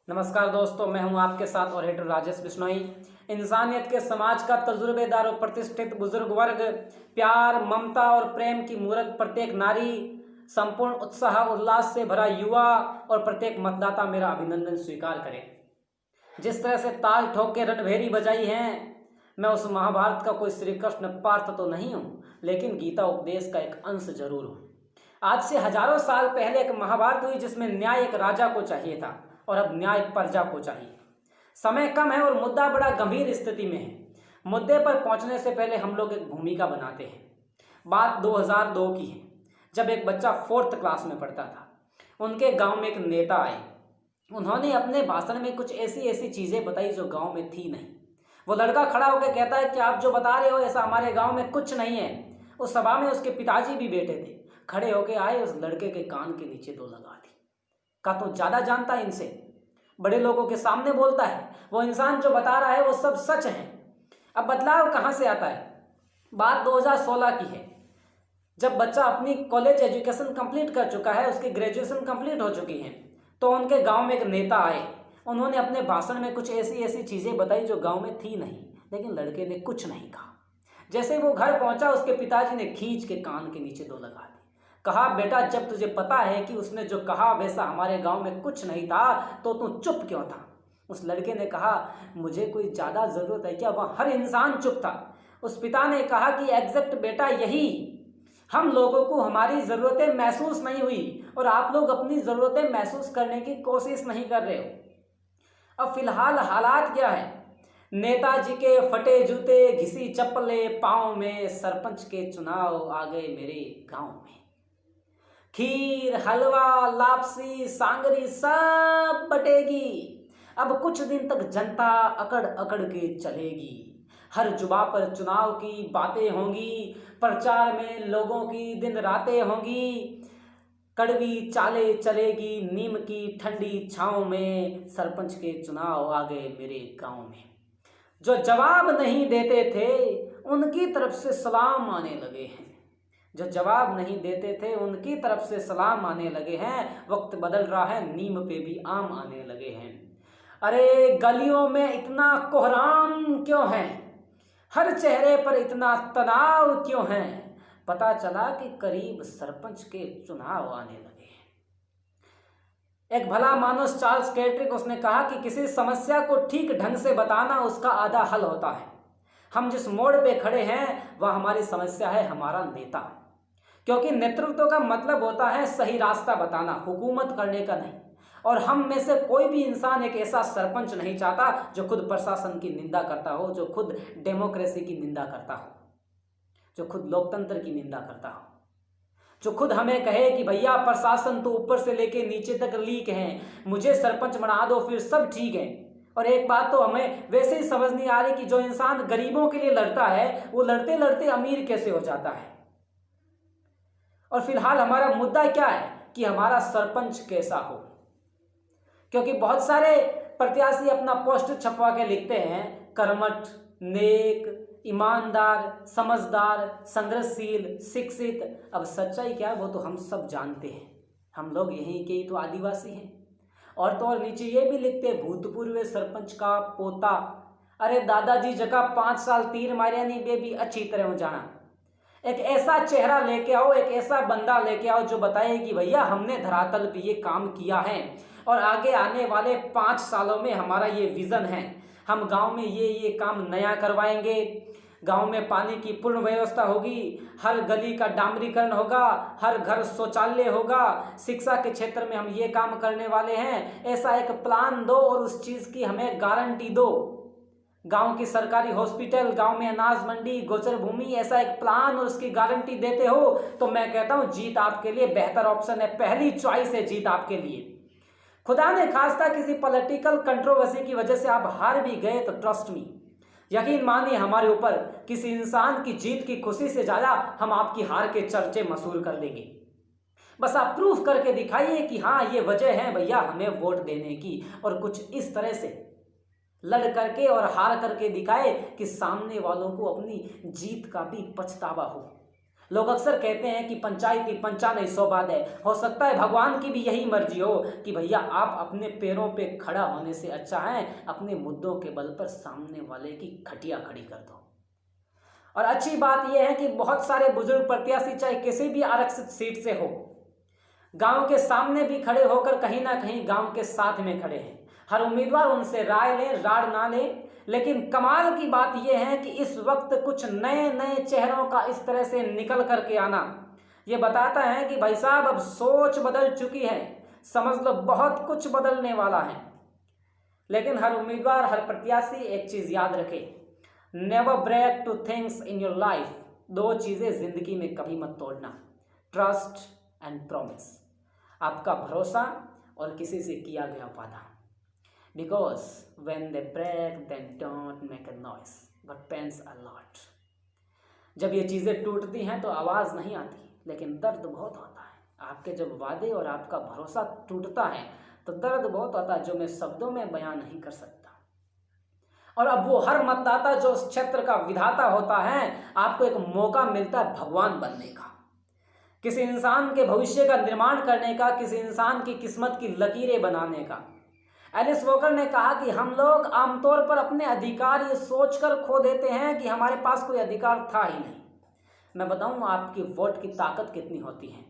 नमस्कार दोस्तों, मैं हूं आपके साथ और हेडर राजेश बिश्नोई। इंसानियत के समाज का तजुर्बेदार और प्रतिष्ठित बुजुर्ग वर्ग, प्यार, ममता और प्रेम की मूरत प्रत्येक नारी, संपूर्ण उत्साह उल्लास से भरा युवा और प्रत्येक मतदाता मेरा अभिनंदन स्वीकार करें। जिस तरह से ताल ठोक के रणभेरी बजाई हैं, मैं उस महाभारत का कोई श्री कृष्ण पार्थ तो नहीं हूँ, लेकिन गीता उपदेश का एक अंश जरूर हूँ। आज से हजारों साल पहले एक महाभारत हुई जिसमें न्याय एक राजा को चाहिए था और अब न्याय प्रजा को चाहिए। समय कम है और मुद्दा बड़ा गंभीर स्थिति में है। मुद्दे पर पहुंचने से पहले हम लोग एक भूमिका बनाते हैं। बात 2002 की है, जब एक बच्चा 4th क्लास में पढ़ता था। उनके गांव में एक नेता आए। उन्होंने अपने भाषण में कुछ ऐसी ऐसी चीज़ें बताई जो गांव में थी नहीं। वो लड़का खड़ा होकर कहता है कि आप जो बता रहे हो ऐसा हमारे गांव में कुछ नहीं है। उस सभा में उसके पिताजी भी बैठे थे। खड़े होके आए, उस लड़के के कान के नीचे 2 लगा दी। का तो ज़्यादा जानता है इनसे, बड़े लोगों के सामने बोलता है, वो इंसान जो बता रहा है वो सब सच है। अब बदलाव कहाँ से आता है? बात 2016 की है, जब बच्चा अपनी कॉलेज एजुकेशन कंप्लीट कर चुका है, उसकी ग्रेजुएशन कंप्लीट हो चुकी है, तो उनके गांव में एक नेता आए। उन्होंने अपने भाषण में कुछ ऐसी ऐसी चीज़ें बताई जो गांव में थी नहीं, लेकिन लड़के ने कुछ नहीं कहा। जैसे वो घर पहुंचा, उसके पिताजी ने खींच के कान के नीचे 2 लगा दी। कहा, बेटा जब तुझे पता है कि उसने जो कहा वैसा हमारे गांव में कुछ नहीं था, तो तू चुप क्यों था? उस लड़के ने कहा, मुझे कोई ज़्यादा ज़रूरत है क्या? वह हर इंसान चुप था। उस पिता ने कहा कि एग्जैक्ट बेटा यही, हम लोगों को हमारी ज़रूरतें महसूस नहीं हुई और आप लोग अपनी ज़रूरतें महसूस करने की कोशिश नहीं कर रहे हो। अब फिलहाल हालात क्या है? नेताजी के फटे जूते, घिसी चप्पलें पाँव में, सरपंच के चुनाव आ गए मेरे गांव में। खीर, हलवा, लापसी, सांगरी सब बटेगी। अब कुछ दिन तक जनता अकड़ अकड़ के चलेगी। हर जुबा पर चुनाव की बातें होंगी, प्रचार में लोगों की दिन रातें होंगी। कड़वी चाले चलेगी नीम की ठंडी छाँव में, सरपंच के चुनाव आ गए मेरे गांव में। जो जवाब नहीं देते थे उनकी तरफ से सलाम आने लगे हैं। जो जवाब नहीं देते थे उनकी तरफ से सलाम आने लगे हैं। वक्त बदल रहा है, नीम पे भी आम आने लगे हैं। अरे गलियों में इतना कोहराम क्यों है? हर चेहरे पर इतना तनाव क्यों है? पता चला कि करीब सरपंच के चुनाव आने लगे हैं। एक भला मानुस चार्ल्स कैट्रिक, उसने कहा कि किसी समस्या को ठीक ढंग से बताना उसका आधा हल होता है। हम जिस मोड़ पे खड़े हैं वह हमारी समस्या है, हमारा नेता। क्योंकि नेतृत्व का मतलब होता है सही रास्ता बताना, हुकूमत करने का नहीं। और हम में से कोई भी इंसान एक ऐसा सरपंच नहीं चाहता जो खुद प्रशासन की निंदा करता हो, जो खुद डेमोक्रेसी की निंदा करता हो, जो खुद लोकतंत्र की निंदा करता हो, जो खुद हमें कहे कि भैया प्रशासन तो ऊपर से लेके नीचे तक लीक है, मुझे सरपंच बना दो फिर सब ठीक है। और एक बात तो हमें वैसे ही समझ नहीं आ रही कि जो इंसान गरीबों के लिए लड़ता है वो लड़ते लड़ते अमीर कैसे हो जाता है। और फिलहाल हमारा मुद्दा क्या है कि हमारा सरपंच कैसा हो। क्योंकि बहुत सारे प्रत्याशी अपना पोस्ट छपवा के लिखते हैं, कर्मठ, नेक, ईमानदार, समझदार, संघर्षशील, शिक्षित। अब सच्चाई क्या है वो तो हम सब जानते हैं। हम लोग यहीं के ही तो आदिवासी हैं। और तो और नीचे ये भी लिखते, भूतपूर्व सरपंच का पोता। अरे दादाजी जगह 5 साल तीर मारिया नहीं बेबी अच्छी तरह हो जाना। एक ऐसा चेहरा लेके आओ, एक ऐसा बंदा लेके आओ जो बताए कि भैया हमने धरातल पे ये काम किया है और आगे आने वाले 5 सालों में हमारा ये विजन है। हम गांव में ये काम नया करवाएंगे। गांव में पानी की पूर्ण व्यवस्था होगी, हर गली का डामरीकरण होगा, हर घर शौचालय होगा, शिक्षा के क्षेत्र में हम ये काम करने वाले हैं। ऐसा एक प्लान दो और उस चीज़ की हमें गारंटी दो। गांव की सरकारी हॉस्पिटल, गांव में अनाज मंडी, गोचर भूमि, ऐसा एक प्लान और उसकी गारंटी देते हो तो मैं कहता हूं जीत आपके लिए बेहतर ऑप्शन है, पहली चॉइस है जीत आपके लिए। खुदा ने खास्ता किसी पॉलिटिकल कंट्रोवर्सी की वजह से आप हार भी गए तो ट्रस्ट मी, यकीन मानिए हमारे ऊपर किसी इंसान की जीत की खुशी से ज़्यादा हम आपकी हार के चर्चे मशहूर कर देंगे। बस आप प्रूफ करके दिखाइए कि हाँ ये वजह है भैया हमें वोट देने की, और कुछ इस तरह से लड़ करके और हार करके दिखाए कि सामने वालों को अपनी जीत का भी पछतावा हो। लोग अक्सर कहते हैं कि पंचायती पंचा नहीं सौ बात है। हो सकता है भगवान की भी यही मर्जी हो कि भैया आप अपने पैरों पे खड़ा होने से अच्छा है अपने मुद्दों के बल पर सामने वाले की खटिया खड़ी कर दो। और अच्छी बात यह है कि बहुत सारे बुजुर्ग प्रत्याशी चाहे किसी भी आरक्षित सीट से हो, गांव के सामने भी खड़े होकर कहीं ना कहीं गांव के साथ में खड़े हैं। हर उम्मीदवार उनसे राय ले, राड़ ना ले, लेकिन कमाल की बात यह है कि इस वक्त कुछ नए नए चेहरों का इस तरह से निकल करके आना ये बताता है कि भाई साहब अब सोच बदल चुकी है, समझ लो बहुत कुछ बदलने वाला है। लेकिन हर उम्मीदवार, हर प्रत्याशी एक चीज याद रखे, never break two things in your life. दो चीजें जिंदगी में कभी मत तोड़ना, ट्रस्ट एंड प्रॉमिस, आपका भरोसा और किसी से किया गया वादा। Because when they break, then don't make a noise, but pains a lot. जब ये चीज़ें टूटती हैं तो आवाज़ नहीं आती, लेकिन दर्द बहुत होता है। आपके जब वादे और आपका भरोसा टूटता है तो दर्द बहुत होता है जो मैं शब्दों में बयान नहीं कर सकता। और अब वो हर मतदाता जो उस क्षेत्र का विधाता होता है, आपको एक मौका मिलता है भगवान बनने का, किसी इंसान के भविष्य का निर्माण करने का, किसी इंसान की किस्मत की लकीरें बनाने का। एलिस वॉकर ने कहा कि हम लोग आमतौर पर अपने अधिकार ये सोचकर खो देते हैं कि हमारे पास कोई अधिकार था ही नहीं। मैं बताऊं आपकी वोट की ताकत कितनी होती है।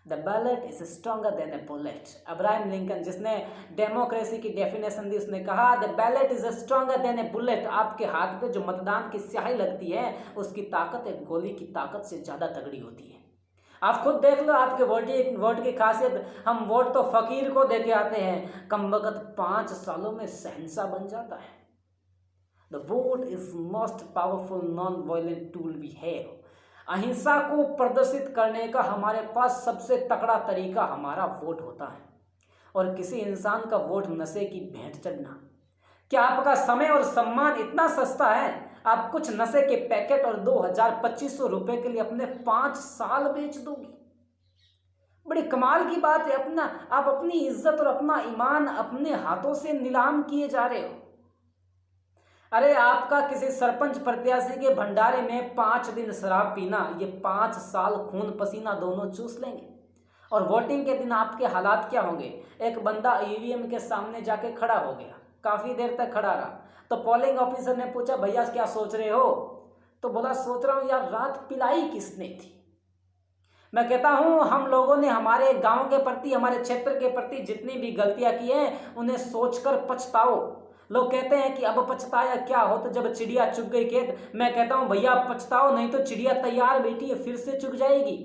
The ballot is stronger than A bullet. Abraham Lincoln जिसने डेमोक्रेसी की डेफिनेशन दी, उसने कहा the ballot is stronger than A bullet. आपके हाथ पे जो मतदान की स्याही लगती है उसकी ताकत एक गोली की ताकत से ज़्यादा तगड़ी होती है। आप खुद देख लो आपके वोट की खासियत। हम वोट तो फकीर को दे के आते हैं, कमबख्त 5 सालों में शहंशाह बन जाता है। The vote is most powerful non violent tool we have. अहिंसा को प्रदर्शित करने का हमारे पास सबसे तगड़ा तरीका हमारा वोट होता है। और किसी इंसान का वोट नशे की भेंट चढ़ना। क्या आपका समय और सम्मान इतना सस्ता है आप कुछ नशे के पैकेट और 2000-2500 रुपए के लिए अपने 5 साल बेच दोगे? बड़ी कमाल की बात है। आप अपनी इज्जत और अपना ईमान अपने हाथों से नीलाम किए जा रहे हो। अरे आपका किसी सरपंच प्रत्याशी के भंडारे में 5 दिन शराब पीना, ये 5 साल खून पसीना दोनों चूस लेंगे। और वोटिंग के दिन आपके हालात क्या होंगे? एक बंदा ईवीएम के सामने जाके खड़ा हो गया, काफी देर तक खड़ा रहा, तो पोलिंग ऑफिसर ने पूछा भैया क्या सोच रहे हो? तो बोला सोच रहा हूं यार रात पिलाई किसने थी। मैं कहता हूं हम लोगों ने हमारे गांव के प्रति, हमारे क्षेत्र के प्रति जितनी भी गलतियां की हैं उन्हें सोचकर पछताओ। लोग कहते हैं कि अब पछताया क्या हो तो जब चिड़िया चुग गई खेत। मैं कहता हूं भैया पछताओ, नहीं तो चिड़िया तैयार बैठी है फिर से चुग जाएगी।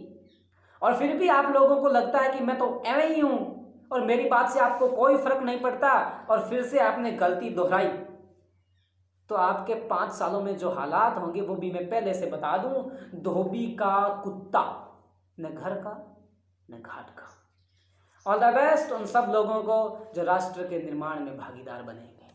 और फिर भी आप लोगों को लगता है कि मैं तो एवं ही हूं और मेरी बात से आपको कोई फर्क नहीं पड़ता और फिर से आपने गलती दोहराई। तो आपके 5 सालों में जो हालात होंगे वो भी मैं पहले से बता दूं, धोबी का कुत्ता, न घर का न घाट का। ऑल द बेस्ट उन सब लोगों को जो राष्ट्र के निर्माण में भागीदार बनेंगे।